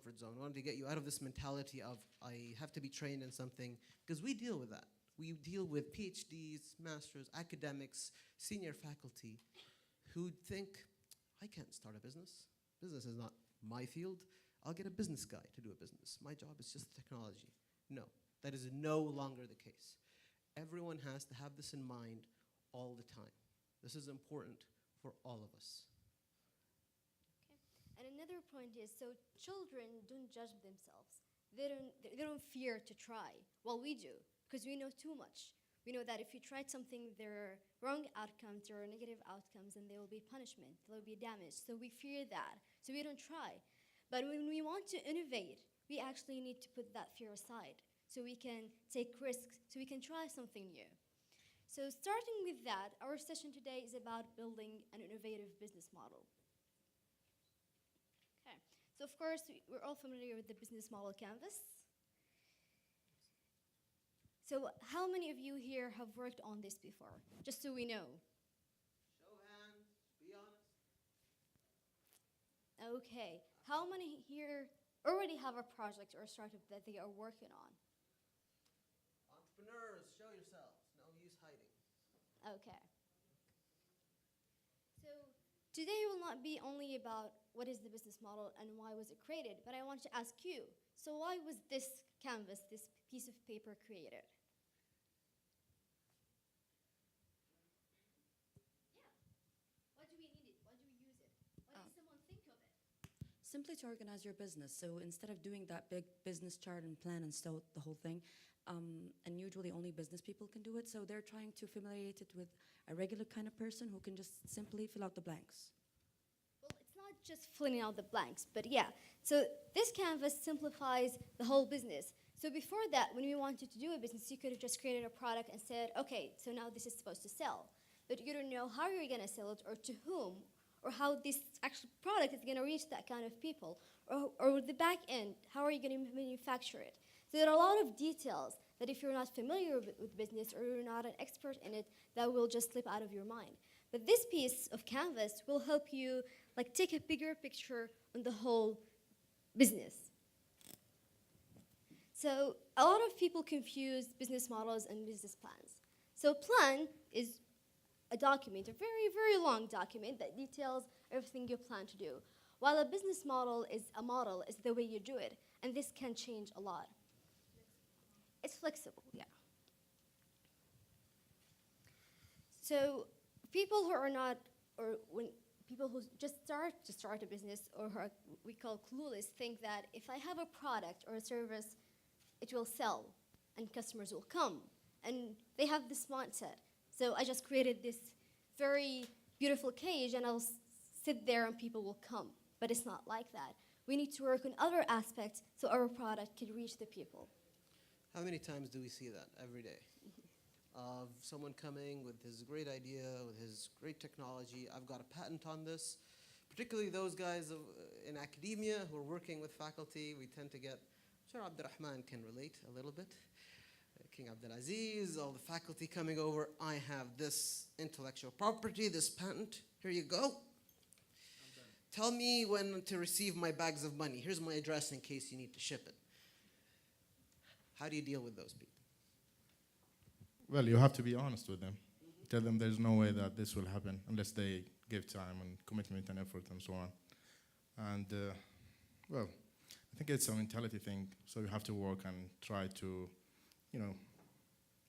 comfort zone. We wanted to get you out of this mentality of, I have to be trained in something, because we deal with that. We deal with PhDs, masters, academics, senior faculty who think, I can't start a business. Business is not my field. I'll get a business guy to do a business. My job is just technology. No, that is no longer the case. Everyone has to have this in mind all the time. This is important for all of us. Okay. And another point is, so children don't judge themselves. They don't fear to try. Well, we do, because we know too much. We know that if you tried something, there are wrong outcomes, there are negative outcomes, and there will be punishment, there will be damage. So we fear that, so we don't try. But when we want to innovate, we actually need to put that fear aside, so we can take risks, so we can try something new. So starting with that, our session today is about building an innovative business model. Okay, so of course, we're all familiar with the business model canvas. So how many of you here have worked on this before? Just so we know. Show hands, be honest. Okay, how many here already have a project or a startup that they are working on? Entrepreneurs, show yourselves. No use hiding. Okay. So today will not be only about what is the business model and why was it created, but I want to ask you, so why was this canvas, this piece of paper created? Yeah. Why do we need it? Why do we use it? Why did someone think of it? Simply to organize your business. So instead of doing that big business chart and plan and so the whole thing, and usually only business people can do it, so they're trying to familiarize it with a regular kind of person who can just simply fill out the blanks. Well, it's not just filling out the blanks, but yeah. So this canvas simplifies the whole business. So before that, when we wanted to do a business, you could have just created a product and said, okay, so now this is supposed to sell. But you don't know how you're going to sell it or to whom, or how this actual product is going to reach that kind of people, or the back end, how are you going to manufacture it? So there are a lot of details that if you're not familiar with business or you're not an expert in it, that will just slip out of your mind. But this piece of canvas will help you take a bigger picture on the whole business. So a lot of people confuse business models and business plans. So plan is a document, a very, very long document that details everything you plan to do. While a business model is the way you do it, and this can change a lot. It's flexible, yeah. So people who are not, or when people who just start to start a business, or who are, we call clueless, think that if I have a product or a service, it will sell and customers will come. And they have this mindset. So I just created this very beautiful cage and I'll sit there and people will come. But it's not like that. We need to work on other aspects so our product can reach the people. How many times do we see that every day? Of someone coming with his great idea, with his great technology. I've got a patent on this. Particularly those guys in academia who are working with faculty, we tend to get, I'm sure Abdulrahman can relate a little bit. King Abdulaziz, all the faculty coming over, I have this intellectual property, this patent, here you go. Tell me when to receive my bags of money. Here's my address in case you need to ship it. How do you deal with those people? Well, you have to be honest with them. Tell them there's no way that this will happen unless they give time and commitment and effort and so on. And, well, I think it's a mentality thing. So you have to work and try to,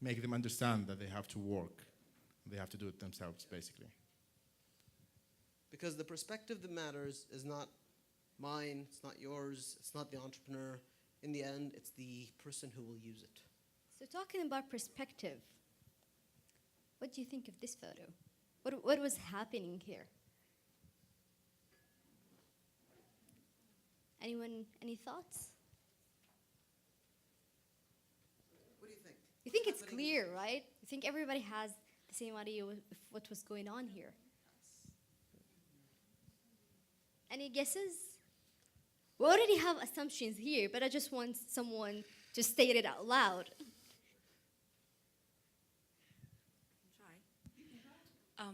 make them understand that they have to work. They have to do it themselves, basically. Because the perspective that matters is not mine, it's not yours, it's not the entrepreneur. In the end, it's the person who will use it. So talking about perspective, what do you think of this photo? What was happening here? Anyone, any thoughts? What do you think? You think it's clear, right? You think everybody has the same idea of what was going on here? Any guesses? We already have assumptions here, but I just want someone to state it out loud. Try.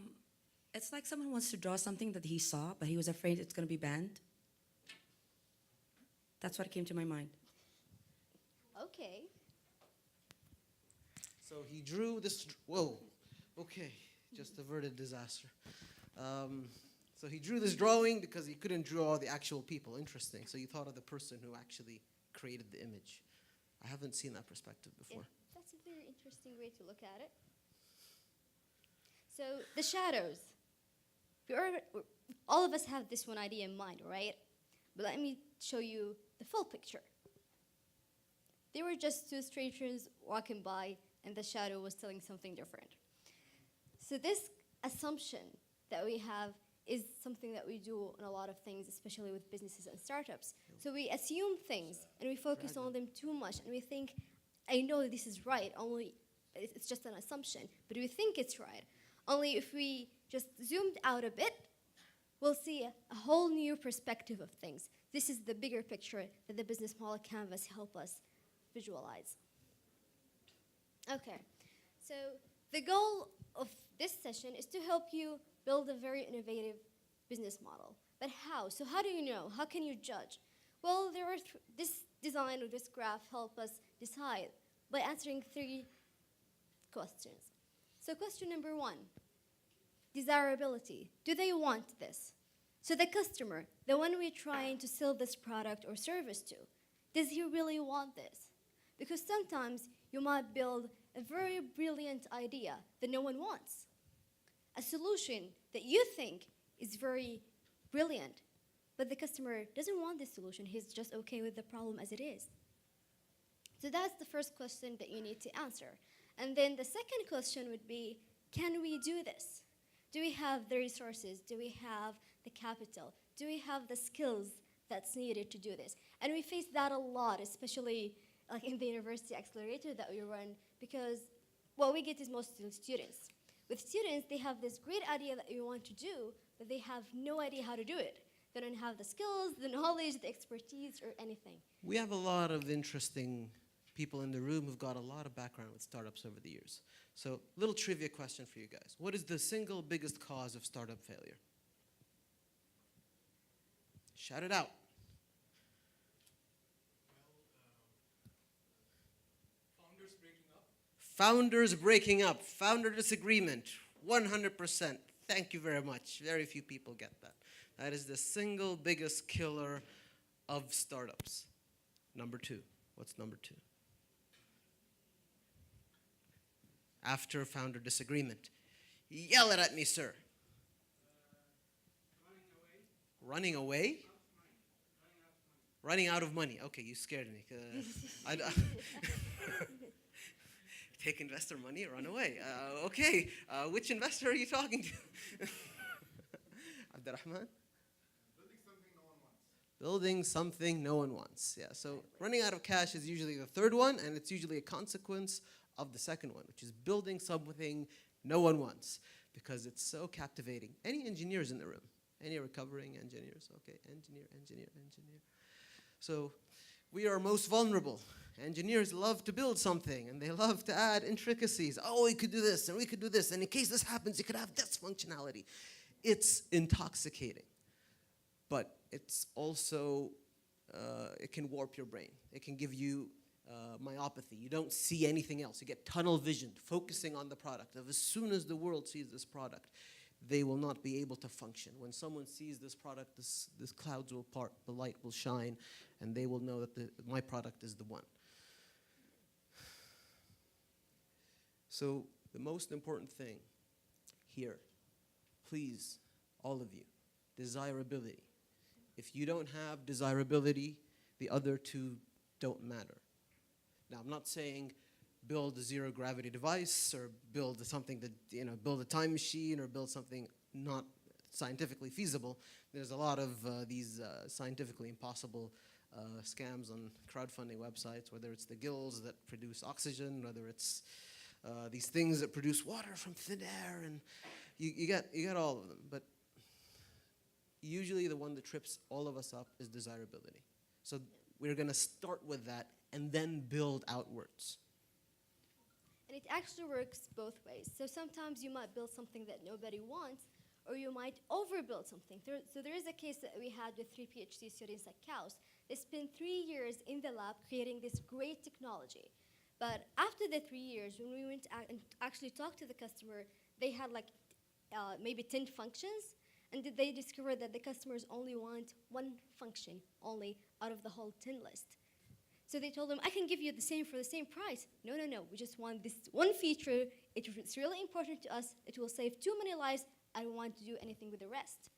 It's like someone wants to draw something that he saw, but he was afraid it's going to be banned. That's what came to my mind. Okay. So he drew this. Whoa. Okay. Just averted disaster. So he drew this drawing because he couldn't draw the actual people. Interesting. So you thought of the person who actually created the image. I haven't seen that perspective before. Yeah, that's a very interesting way to look at it. So the shadows. All of us have this one idea in mind, right? But let me show you the full picture. They were just two strangers walking by, and the shadow was telling something different. So this assumption that we have is something that we do in a lot of things, especially with businesses and startups. So we assume things, and we focus on them too much, and we think, I know this is right, only it's just an assumption, but we think it's right. Only if we just zoomed out a bit, we'll see a whole new perspective of things. This is the bigger picture that the business model canvas help us visualize. Okay, so the goal of this session is to help you build a very innovative business model. But how? So how do you know? How can you judge? Well, there are this design or this graph help us decide by answering 3 questions. So question number 1, desirability. Do they want this? So the customer, the one we're trying to sell this product or service to, does he really want this? Because sometimes you might build a very brilliant idea that no one wants. A solution that you think is very brilliant, but the customer doesn't want this solution. He's just okay with the problem as it is. So that's the first question that you need to answer. And then the second question would be, can we do this? Do we have the resources? Do we have the capital? Do we have the skills that's needed to do this? And we face that a lot, especially like in the university accelerator that we run, because what we get is mostly students. With students, they have this great idea that you want to do, but they have no idea how to do it. They don't have the skills, the knowledge, the expertise, or anything. We have a lot of interesting people in the room who've got a lot of background with startups over the years. So, little trivia question for you guys. What is the single biggest cause of startup failure? Shout it out. Founders breaking up, founder disagreement, 100%. Thank you very much. Very few people get that. That is the single biggest killer of startups. Number 2. What's number 2? After founder disagreement. Yell it at me, sir. Running away? Running out of money. Okay, you scared me. Take investor money, run away. Okay, which investor are you talking to? Abdulrahman? Building something no one wants. Yeah, so running out of cash is usually the third one, and it's usually a consequence of the second one, which is building something no one wants, because it's so captivating. Any engineers in the room? Any recovering engineers? Okay, engineer. So we are most vulnerable. Engineers love to build something, and they love to add intricacies. Oh, we could do this, and we could do this, and in case this happens, you could have this functionality. It's intoxicating, but it's also, it can warp your brain. It can give you myopathy. You don't see anything else. You get tunnel vision, focusing on the product. As soon as the world sees this product, they will not be able to function. When someone sees this product, this clouds will part, the light will shine, and they will know that my product is the one. So the most important thing here, please, all of you, desirability. If you don't have desirability, the other 2 don't matter. Now, I'm not saying build a zero-gravity device or build something that, build a time machine or build something not scientifically feasible. There's a lot of these scientifically impossible scams on crowdfunding websites, whether it's the gills that produce oxygen, whether it's these things that produce water from thin air, and you get all of them. But usually the one that trips all of us up is desirability. So we're going to start with that and then build outwards. And it actually works both ways. So sometimes you might build something that nobody wants, or you might overbuild something. So there is a case that we had with 3 PhD students at KAUST. They spent 3 years in the lab creating this great technology. But after the 3 years, when we went and actually talked to the customer, they had like maybe 10 functions, and they discovered that the customers only want one function only out of the whole 10 list. So they told them, I can give you the same for the same price. No, no, no, we just want this one feature. It's really important to us. It will save too many lives. I don't want to do anything with the rest.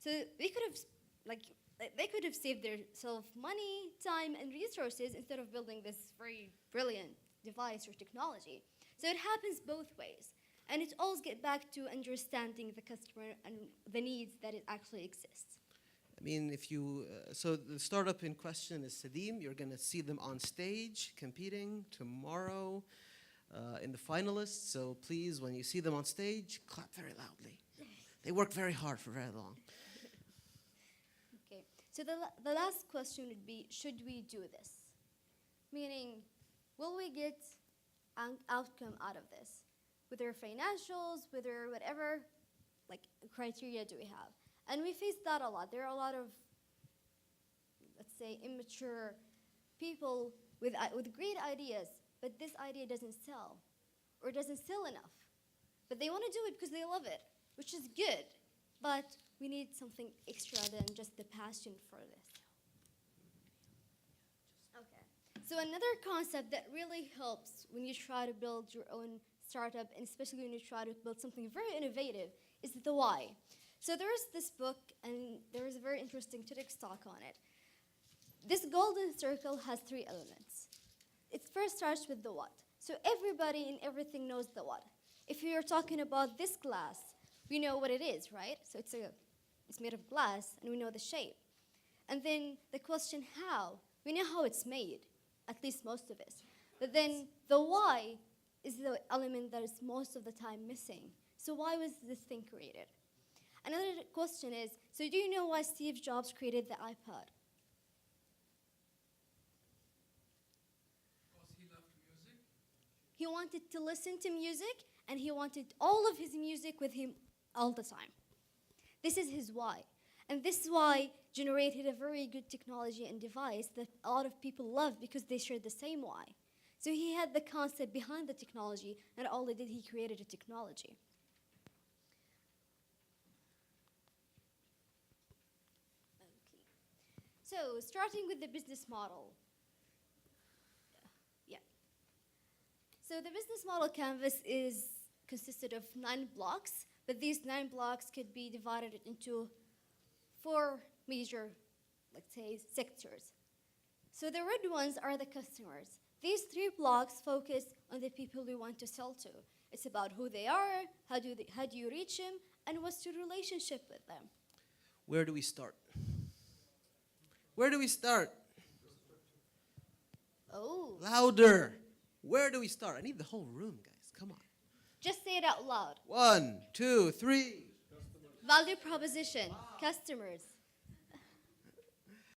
So they could have saved themselves money, time, and resources instead of building this very brilliant device or technology. So it happens both ways. And it always gets back to understanding the customer and the needs that it actually exists. I mean, if you, so the startup in question is Sadim. You're going to see them on stage competing tomorrow in the finalists. So please, when you see them on stage, clap very loudly. They work very hard for very long. Okay, so the last question would be, should we do this? Meaning, will we get an outcome out of this? Whether financials, whether whatever, like criteria do we have? And we face that a lot. There are a lot of, let's say, immature people with great ideas, but this idea doesn't sell, or doesn't sell enough. But they want to do it because they love it, which is good. But we need something extra than just the passion for this. Okay. So another concept that really helps when you try to build your own startup, and especially when you try to build something very innovative, is the why. So there's this book, and there is a very interesting TEDx talk on it. This golden circle has 3 elements. It first starts with the what. So everybody and everything knows the what. If you're talking about this glass, we know what it is, right? So it's made of glass, and we know the shape. And then the question how, we know how it's made, at least most of us. But then the why is the element that is most of the time missing. So why was this thing created? Another question is, so do you know why Steve Jobs created the iPod? Because he loved music. He wanted to listen to music, and he wanted all of his music with him all the time. This is his why. And this why generated a very good technology and device that a lot of people love because they share the same why. So he had the concept behind the technology, and all he did, he created a technology. So, starting with the business model. Yeah. So the business model canvas consisted of 9 blocks, but these 9 blocks could be divided into 4 major, let's say, sectors. So the red ones are the customers. These 3 blocks focus on the people we want to sell to. It's about who they are, how do you reach them, and what's your relationship with them. Where do we start? Where do we start? Oh. Louder. Where do we start? I need the whole room, guys. Come on. Just say it out loud. 1, 2, 3. Value proposition, customers.